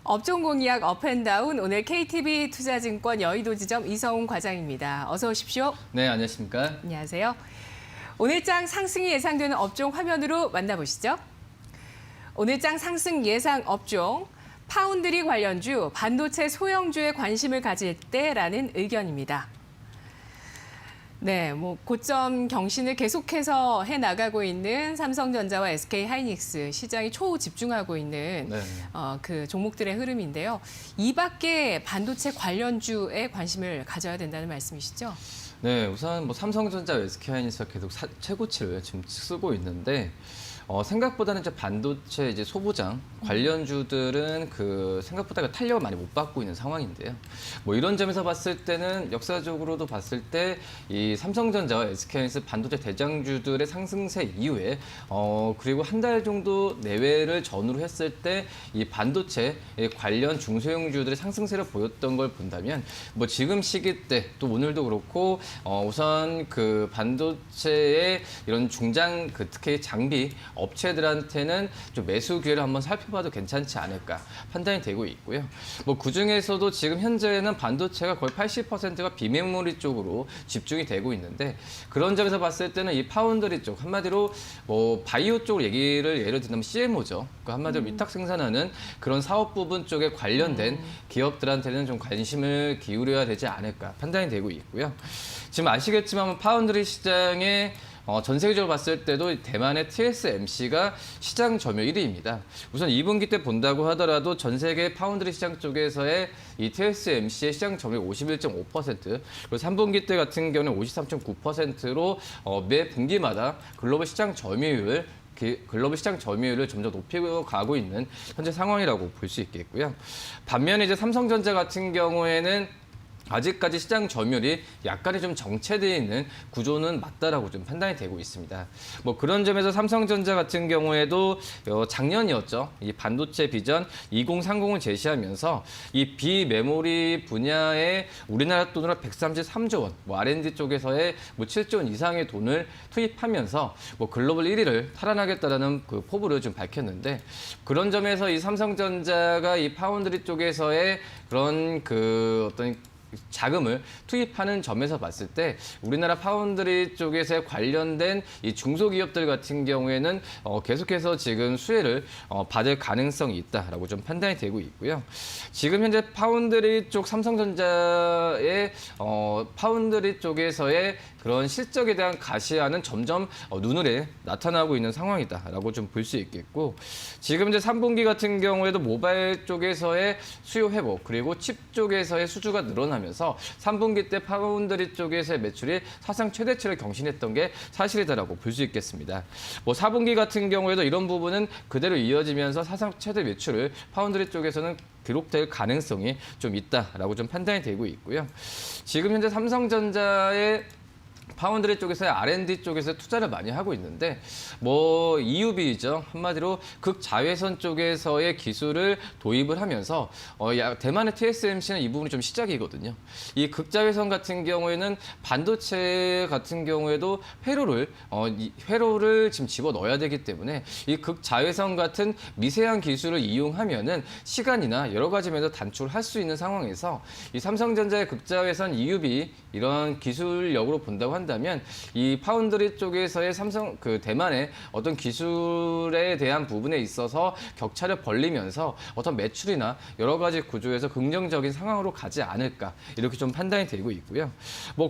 업종 공약 업앤다운 오늘 KTB 투자증권 여의도 지점 이성훈 과장입니다. 어서 오십시오. 네, 안녕하십니까? 안녕하세요. 오늘장 상승이 예상되는 업종 화면으로 만나보시죠. 오늘장 상승 예상 업종, 파운드리 관련주, 반도체 소형주에 관심을 가질 때라는 의견입니다. 네, 고점 경신을 계속해서 해나가고 있는 삼성전자와 SK하이닉스 시장이 초집중하고 있는 그 종목들의 흐름인데요. 이 밖에 반도체 관련주에 관심을 가져야 된다는 말씀이시죠? 네, 우선 삼성전자, SK하이닉스가 계속 최고치를 지금 쓰고 있는데 생각보다는 이제 반도체 이제 소부장 관련주들은 생각보다 탄력을 많이 못 받고 있는 상황인데요. 이런 점에서 봤을 때는 역사적으로도 봤을 때 이 삼성전자와 SK하이닉스 반도체 대장주들의 상승세 이후에 그리고 한 달 정도 내외를 전후로 했을 때 이 반도체 관련 중소형주들의 상승세를 보였던 걸 본다면 지금 시기 때 또 오늘도 그렇고 우선 그 반도체의 이런 중장 특히 장비 업체들한테는 좀 매수 기회를 한번 살펴봐도 괜찮지 않을까 판단이 되고 있고요. 그중에서도 지금 현재는 반도체가 거의 80%가 비메모리 쪽으로 집중이 되고 있는데 그런 점에서 봤을 때는 이 파운드리 쪽 한마디로 바이오 쪽으로 예를 든다면 CMO죠. 한마디로 위탁 생산하는 그런 사업 부분 쪽에 관련된 기업들한테는 좀 관심을 기울여야 되지 않을까 판단이 되고 있고요. 지금 아시겠지만 파운드리 시장에 전 세계적으로 봤을 때도 대만의 TSMC가 시장 점유율 1위입니다. 우선 2분기 때 본다고 하더라도 전 세계 파운드리 시장 쪽에서의 이 TSMC의 시장 점유율 51.5%, 그리고 3분기 때 같은 경우는 53.9%로 매 분기마다 글로벌 시장 점유율을 점점 높이고 가고 있는 현재 상황이라고 볼 수 있겠고요. 반면에 이제 삼성전자 같은 경우에는 아직까지 시장 점유율이 약간의 좀 정체되어 있는 구조는 맞다라고 좀 판단이 되고 있습니다. 그런 점에서 삼성전자 같은 경우에도 작년이었죠. 이 반도체 비전 2030을 제시하면서 이 비메모리 분야에 우리나라 돈으로 133조 원, R&D 쪽에서의 7조 원 이상의 돈을 투입하면서 글로벌 1위를 탈환하겠다라는 그 포부를 좀 밝혔는데 그런 점에서 이 삼성전자가 이 파운드리 쪽에서의 그런 어떤 자금을 투입하는 점에서 봤을 때 우리나라 파운드리 쪽에서 관련된 이 중소기업들 같은 경우에는 계속해서 지금 수혜를 받을 가능성이 있다라고 좀 판단이 되고 있고요. 지금 현재 파운드리 쪽 삼성전자의 파운드리 쪽에서의 그런 실적에 대한 가시화는 점점 눈으로 나타나고 있는 상황이다라고 좀 볼 수 있겠고 지금 이제 3분기 같은 경우에도 모바일 쪽에서의 수요 회복 그리고 칩 쪽에서의 수주가 늘어나면서 3분기 때 파운드리 쪽에서의 매출이 사상 최대치를 경신했던 게 사실이다라고 볼 수 있겠습니다. 4분기 같은 경우에도 이런 부분은 그대로 이어지면서 사상 최대 매출을 파운드리 쪽에서는 기록될 가능성이 좀 있다라고 좀 판단이 되고 있고요. 지금 현재 삼성전자의 파운드리 쪽에서의 R&D 쪽에서 투자를 많이 하고 있는데 EUV죠. 한마디로 극자외선 쪽에서의 기술을 도입을 하면서 대만의 TSMC는 이 부분이 좀 시작이거든요. 이 극자외선 같은 경우에는 반도체 같은 경우에도 회로를 지금 집어넣어야 되기 때문에 이 극자외선 같은 미세한 기술을 이용하면은 시간이나 여러 가지 면에서 단축할 수 있는 상황에서 이 삼성전자의 극자외선 EUV 이런 기술력으로 본다고 한다면 이 파운드리 쪽에서의 대만의 어떤 기술에 대한 부분에 있어서 격차를 벌리면서 어떤 매출이나 여러 가지 구조에서 긍정적인 상황으로 가지 않을까 이렇게 좀 판단이 되고 있고요.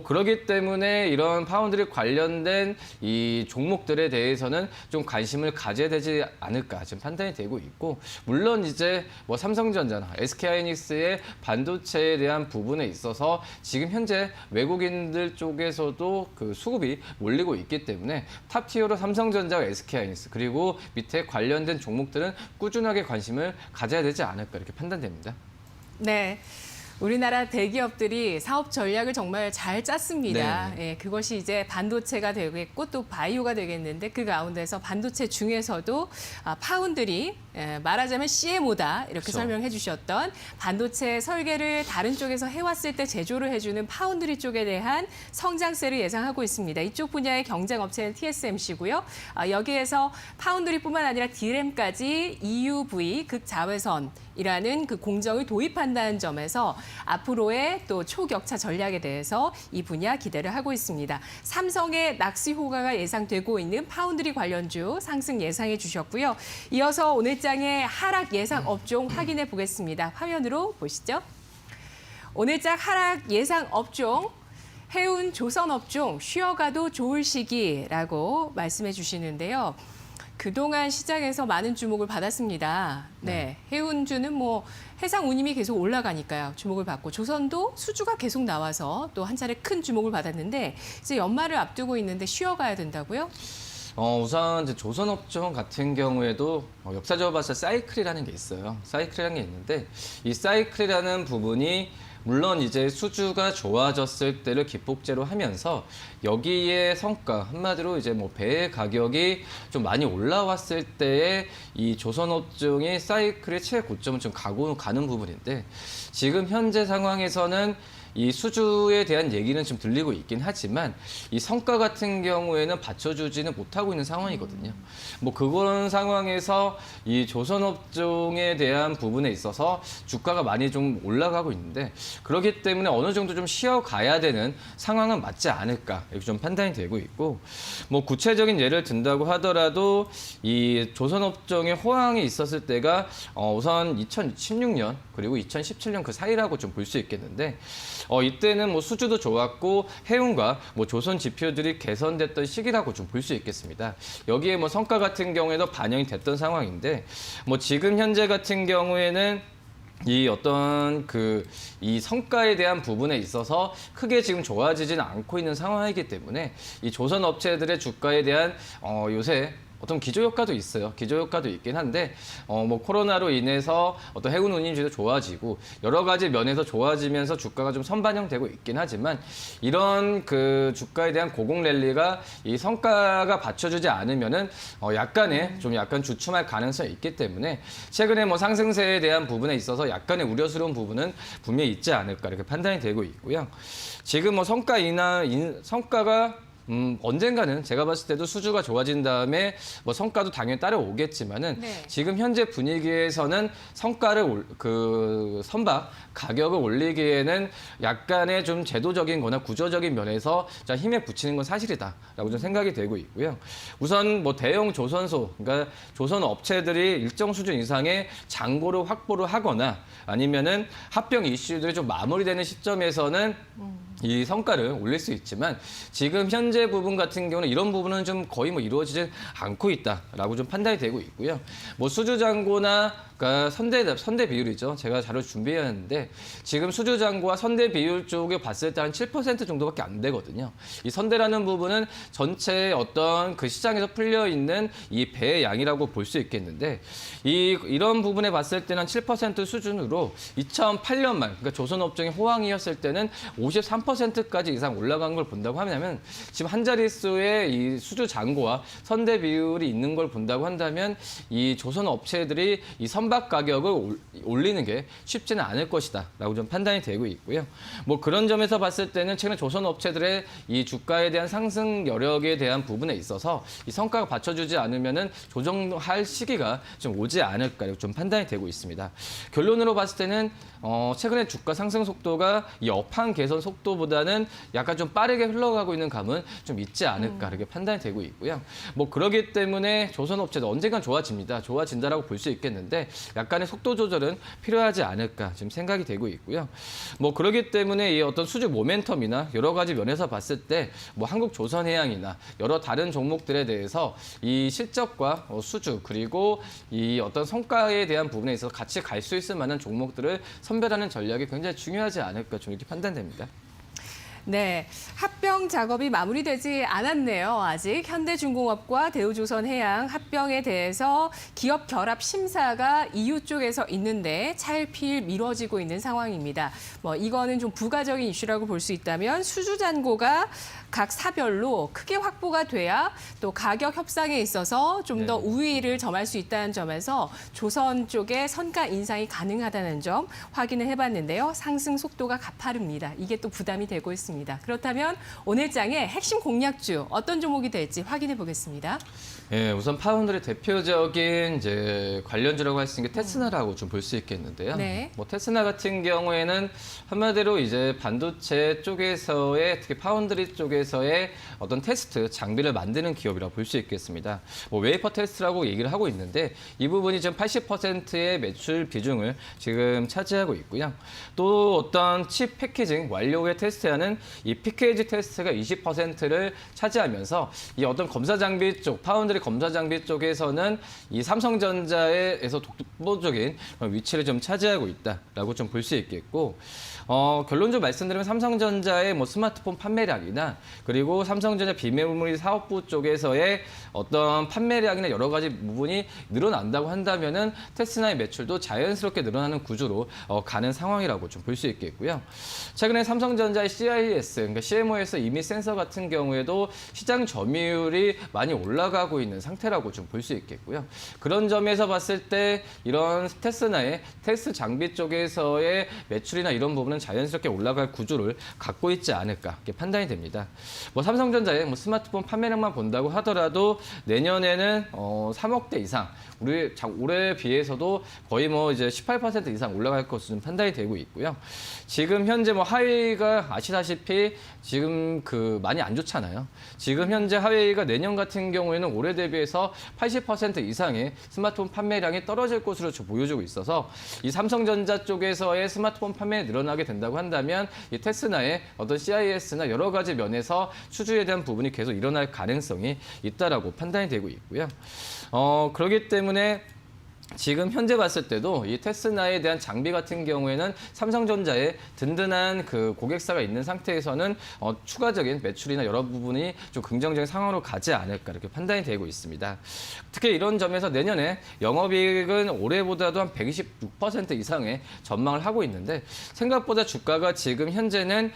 그러기 때문에 이런 파운드리 관련된 이 종목들에 대해서는 좀 관심을 가져야 되지 않을까 지금 판단이 되고 있고 물론 이제 삼성전자나 SK하이닉스의 반도체에 대한 부분에 있어서 지금 현재 외국인들 쪽에서도 그 수급이 몰리고 있기 때문에 탑티어로 삼성전자와 SK하이닉스 그리고 밑에 관련된 종목들은 꾸준하게 관심을 가져야 되지 않을까 이렇게 판단됩니다. 네. 우리나라 대기업들이 사업 전략을 정말 잘 짰습니다. 네. 예, 그것이 이제 반도체가 되겠고 또 바이오가 되겠는데 그 가운데서 반도체 중에서도 파운드리, 말하자면 CMO다 이렇게 그렇죠. 설명해 주셨던 반도체 설계를 다른 쪽에서 해왔을 때 제조를 해주는 파운드리 쪽에 대한 성장세를 예상하고 있습니다. 이쪽 분야의 경쟁 업체는 TSMC고요. 여기에서 파운드리뿐만 아니라 DRAM까지 EUV, 극자외선 이라는 그 공정을 도입한다는 점에서 앞으로의 또 초격차 전략에 대해서 이 분야 기대를 하고 있습니다. 삼성의 낙시 효과가 예상되고 있는 파운드리 관련주 상승 예상해 주셨고요. 이어서 오늘 장의 하락 예상 업종 확인해 보겠습니다. 화면으로 보시죠. 오늘 장 하락 예상 업종 해운 조선 업종 쉬어가도 좋을 시기라고 말씀해 주시는데요. 그동안 시장에서 많은 주목을 받았습니다. 네, 해운주는 뭐 해상 운임이 계속 올라가니까요. 주목을 받고 조선도 수주가 계속 나와서 또 한 차례 큰 주목을 받았는데 이제 연말을 앞두고 있는데 쉬어가야 된다고요? 우선 이제 조선업종 같은 경우에도 역사적으로 봤을 때 사이클이라는 게 있어요. 사이클이라는 게 있는데 이 사이클이라는 부분이 물론 이제 수주가 좋아졌을 때를 기폭제로 하면서 여기에 성과 한마디로 이제 뭐 배 가격이 좀 많이 올라왔을 때에 이 조선업종의 사이클의 최고점은 좀 가는 부분인데 지금 현재 상황에서는 이 수주에 대한 얘기는 좀 들리고 있긴 하지만 이 성과 같은 경우에는 받쳐주지는 못하고 있는 상황이거든요. 뭐 그런 상황에서 이 조선업종에 대한 부분에 있어서 주가가 많이 좀 올라가고 있는데 그렇기 때문에 어느 정도 좀 쉬어가야 되는 상황은 맞지 않을까 이렇게 좀 판단이 되고 있고 뭐 구체적인 예를 든다고 하더라도 이 조선업종의 호황이 있었을 때가 우선 2016년 그리고 2017년 그 사이라고 좀 볼 수 있겠는데 이때는 뭐 수주도 좋았고 해운과 뭐 조선 지표들이 개선됐던 시기라고 좀 볼 수 있겠습니다. 여기에 뭐 성과 같은 경우에도 반영이 됐던 상황인데 뭐 지금 현재 같은 경우에는 이 어떤 이 성과에 대한 부분에 있어서 크게 지금 좋아지지는 않고 있는 상황이기 때문에 이 조선 업체들의 주가에 대한 요새 어떤 기저효과도 있어요. 기저효과도 있긴 한데 뭐 코로나로 인해서 어떤 해운 운임주도 좋아지고 여러 가지 면에서 좋아지면서 주가가 좀 선반영되고 있긴 하지만 이런 그 주가에 대한 고공 랠리가 이 성과가 받쳐주지 않으면은 약간의 좀 약간 주춤할 가능성이 있기 때문에 최근에 뭐 상승세에 대한 부분에 있어서 약간의 우려스러운 부분은 분명히 있지 않을까 이렇게 판단이 되고 있고요. 지금 뭐 성과가 언젠가는 제가 봤을 때도 수주가 좋아진 다음에 뭐 성과도 당연히 따라오겠지만은 지금 현재 분위기에서는 성과를 선박 가격을 올리기에는 약간의 좀 제도적인 거나 구조적인 면에서 힘에 붙이는 건 사실이다라고 좀 생각이 되고 있고요. 우선 뭐 대형 조선소, 그러니까 조선 업체들이 일정 수준 이상의 잔고를 확보를 하거나 아니면은 합병 이슈들이 좀 마무리되는 시점에서는 이 성과를 올릴 수 있지만 지금 현재 부분 같은 경우는 이런 부분은 좀 거의 뭐 이루어지지 않고 있다라고 좀 판단이 되고 있고요. 뭐 수주 잔고나 그러니까 선대 비율이죠. 제가 자료 준비했는데 지금 수주 잔고와 선대 비율 쪽에 봤을 때 한 7% 정도밖에 안 되거든요. 이 선대라는 부분은 전체 어떤 그 시장에서 풀려 있는 이 배의 양이라고 볼 수 있겠는데 이런 부분에 봤을 때는 7% 수준으로 2008년 말 그러니까 조선업종의 호황이었을 때는 53%까지 이상 올라간 걸 본다고 하면 지금 한 자릿수의 이 수주 잔고와 선대 비율이 있는 걸 본다고 한다면 이 조선 업체들이 이 선박 가격을 올리는 게 쉽지는 않을 것이다라고 좀 판단이 되고 있고요. 뭐 그런 점에서 봤을 때는 최근 조선 업체들의 이 주가에 대한 상승 여력에 대한 부분에 있어서 이 성과가 받쳐주지 않으면은 조정할 시기가 좀 오지 않을까 좀 판단이 되고 있습니다. 결론으로 봤을 때는 최근에 주가 상승 속도가 이 업황 개선 속도보다는 약간 좀 빠르게 흘러가고 있는 감은 좀 있지 않을까 이렇게 판단이 되고 있고요. 뭐 그러기 때문에 조선업체도 언젠간 좋아진다라고 볼 수 있겠는데 약간의 속도 조절은 필요하지 않을까 지금 생각이 되고 있고요. 뭐 그러기 때문에 이 어떤 수주 모멘텀이나 여러 가지 면에서 봤을 때 뭐 한국조선해양이나 여러 다른 종목들에 대해서 이 실적과 수주 그리고 이 어떤 성과에 대한 부분에 있어서 같이 갈 수 있을 만한 종목들을 선별하는 전략이 굉장히 중요하지 않을까 좀 이렇게 판단됩니다. 네, 합병 작업이 마무리되지 않았네요. 아직 현대중공업과 대우조선해양 합병에 대해서 기업 결합 심사가 EU 쪽에서 있는데 차일피일 미뤄지고 있는 상황입니다. 뭐 이거는 좀 부가적인 이슈라고 볼 수 있다면 수주 잔고가 각 사별로 크게 확보가 돼야 또 가격 협상에 있어서 좀 더 우위를 점할 수 있다는 점에서 조선 쪽의 선가 인상이 가능하다는 점 확인을 해봤는데요. 상승 속도가 가파릅니다. 이게 또 부담이 되고 있습니다. 있습니다. 그렇다면 오늘 장의 핵심 공략주 어떤 종목이 될지 확인해 보겠습니다. 예, 우선 파운드의 대표적인 이제 관련주라고 할 수 있는 게 테스나라고 좀 볼 수 있겠는데요. 네. 뭐 테스나 같은 경우에는 한마디로 이제 반도체 쪽에서의 특히 파운드리 쪽에서의 어떤 테스트 장비를 만드는 기업이라고 볼 수 있겠습니다. 뭐 웨이퍼 테스트라고 얘기를 하고 있는데 이 부분이 지금 80%의 매출 비중을 지금 차지하고 있고요. 또 어떤 칩 패키징 완료에 테스트하는 이 패키지 테스트가 20%를 차지하면서 이 어떤 검사 장비 쪽 파운드리 검사 장비 쪽에서는 이 삼성전자에서 독보적인 위치를 좀 차지하고 있다라고 좀 볼 수 있겠고, 결론적으로 말씀드리면 삼성전자의 뭐 스마트폰 판매량이나 그리고 삼성전자 비메모리 사업부 쪽에서의 어떤 판매량이나 여러 가지 부분이 늘어난다고 한다면은 테스나의 매출도 자연스럽게 늘어나는 구조로 가는 상황이라고 좀 볼 수 있겠고요. 최근에 삼성전자의 CIS, 그러니까 CMOS 이미 센서 같은 경우에도 시장 점유율이 많이 올라가고 있는 상태라고 좀 볼 수 있겠고요. 그런 점에서 봤을 때 이런 테스나의 테스트 장비 쪽에서의 매출이나 이런 부분은 자연스럽게 올라갈 구조를 갖고 있지 않을까 이렇게 판단이 됩니다. 뭐 삼성전자의 뭐 스마트폰 판매량만 본다고 하더라도 내년에는 3억 대 이상 올해에 비해서도 거의 뭐 이제 18% 이상 올라갈 것으로 판단이 되고 있고요. 지금 현재 뭐 하웨이가 아시다시피 지금 많이 안 좋잖아요. 지금 현재 하웨이가 내년 같은 경우에는 올해 대비해서 80% 이상의 스마트폰 판매량이 떨어질 것으로 보여주고 있어서 이 삼성전자 쪽에서의 스마트폰 판매가 늘어나게 된다고 한다면 이 테스나의 어떤 CIS나 여러 가지 면에서 수주에 대한 부분이 계속 일어날 가능성이 있다라고 판단이 되고 있고요. 그렇기 때문에 지금 현재 봤을 때도 이 테스나에 대한 장비 같은 경우에는 삼성전자의 든든한 그 고객사가 있는 상태에서는 추가적인 매출이나 여러 부분이 좀 긍정적인 상황으로 가지 않을까 이렇게 판단이 되고 있습니다. 특히 이런 점에서 내년에 영업이익은 올해보다도 한 126% 이상의 전망을 하고 있는데 생각보다 주가가 지금 현재는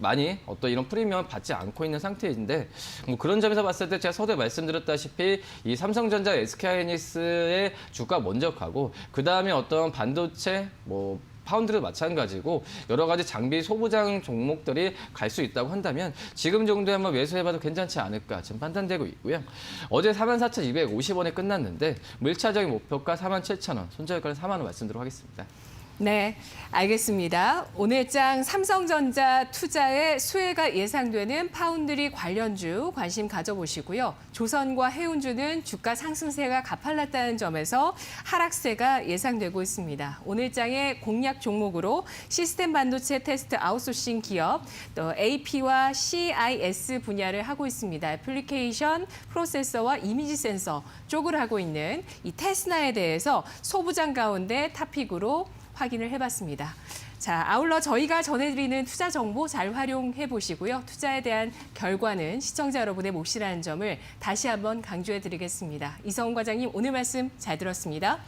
많이 어떤 이런 프리미엄을 받지 않고 있는 상태인데 뭐 그런 점에서 봤을 때 제가 서두에 말씀드렸다시피 이 삼성전자, SK하이닉스의 주가 먼저 가고 그 다음에 어떤 반도체 뭐 파운드도 마찬가지고 여러 가지 장비 소부장 종목들이 갈 수 있다고 한다면 지금 정도에 한번 매수해봐도 괜찮지 않을까 지금 판단되고 있고요. 어제 44,250원에 끝났는데 1차적인 목표가 47,000원, 손절가는 4만 원 말씀드리도록 하겠습니다. 네, 알겠습니다. 오늘장 삼성전자 투자에 수혜가 예상되는 파운드리 관련주 관심 가져보시고요. 조선과 해운주는 주가 상승세가 가팔랐다는 점에서 하락세가 예상되고 있습니다. 오늘장의 공략 종목으로 시스템 반도체 테스트 아웃소싱 기업, 또 AP와 CIS 분야를 하고 있습니다. 애플리케이션, 프로세서와 이미지 센서 쪽을 하고 있는 이 테스나에 대해서 소부장 가운데 탑픽으로 확인을 해봤습니다. 자, 아울러 저희가 전해드리는 투자 정보 잘 활용해 보시고요. 투자에 대한 결과는 시청자 여러분의 몫이라는 점을 다시 한번 강조해 드리겠습니다. 이성훈 과장님 오늘 말씀 잘 들었습니다.